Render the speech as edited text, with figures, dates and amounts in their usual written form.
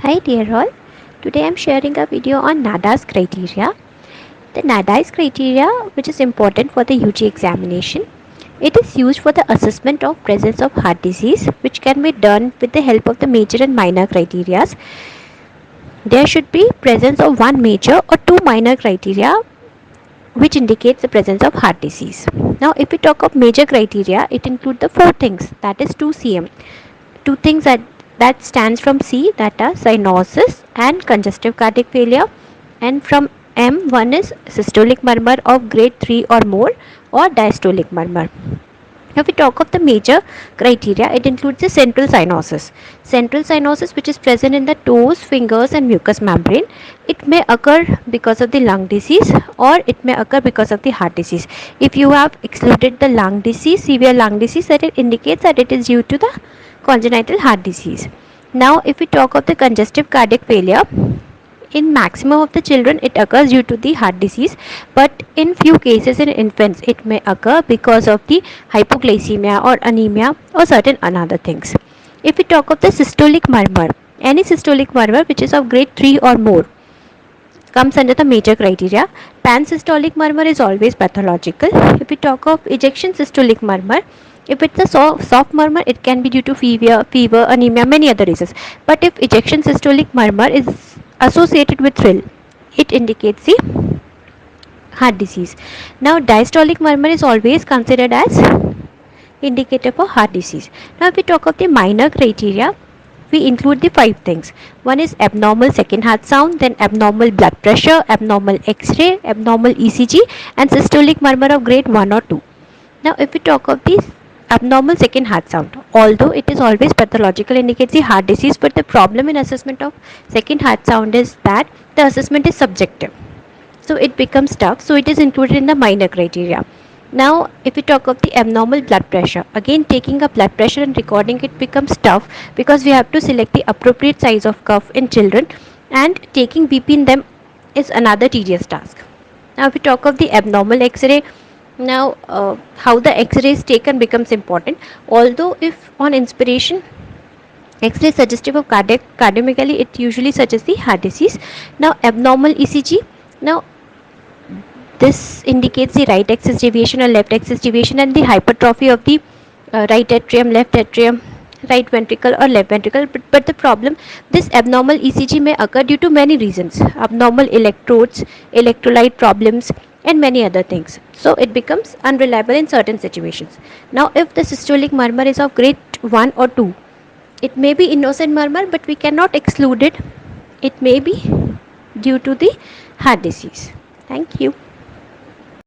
Hi dear all, today I am sharing a video on NADA's criteria. The NADA's criteria, which is important for the UG examination, it is used for the assessment of presence of heart disease, which can be done with the help of the major and minor criteria. There should be presence of one major or two minor criteria which indicates the presence of heart disease. Now if we talk of major criteria, it includes the four things, that is 2 cm. Two things that stands from C, that are cyanosis and congestive cardiac failure, and from M, one is systolic murmur of grade 3 or more, or diastolic murmur. If we talk of the major criteria, it includes the central cyanosis. Central cyanosis, which is present in the toes, fingers and mucous membrane. It may occur because of the lung disease, or it may occur because of the heart disease. If you have excluded the lung disease, severe lung disease, that it indicates that it is due to the congenital heart disease. Now if we talk of the congestive cardiac failure, in maximum of the children it occurs due to the heart disease, but in few cases in infants it may occur because of the hypoglycemia or anemia or certain another things. If we talk of the systolic murmur, any systolic murmur which is of grade 3 or more comes under the major criteria. Pansystolic murmur is always pathological. If we talk of ejection systolic murmur, if it's a soft murmur, it can be due to fever, anemia, many other reasons. But if ejection systolic murmur is associated with thrill, it indicates the heart disease. Now diastolic murmur is always considered as indicator for heart disease. Now if we talk of the minor criteria, we include the five things. One is abnormal second heart sound, then abnormal blood pressure, abnormal X-ray, abnormal ECG and systolic murmur of grade 1 or 2. Now if we talk of the abnormal second heart sound, although it is always pathological, indicates the heart disease, but the problem in assessment of second heart sound is that the assessment is subjective. So it becomes tough, so it is included in the minor criteria. Now if we talk of the abnormal blood pressure, again taking a blood pressure and recording it becomes tough because we have to select the appropriate size of cuff in children, and taking BP in them is another tedious task. Now if we talk of the abnormal X-ray, now how the X-ray is taken becomes important. Although if on inspiration X-ray is suggestive of cardiomegaly, it usually suggests the heart disease. Now abnormal ECG, now this indicates the right axis deviation or left axis deviation and the hypertrophy of the right atrium, left atrium, right ventricle or left ventricle. But the problem, this abnormal ECG may occur due to many reasons, abnormal electrodes, electrolyte problems and many other things. So it becomes unreliable in certain situations. Now if the systolic murmur is of grade 1 or 2, it may be innocent murmur, but we cannot exclude it. It may be due to the heart disease. Thank you.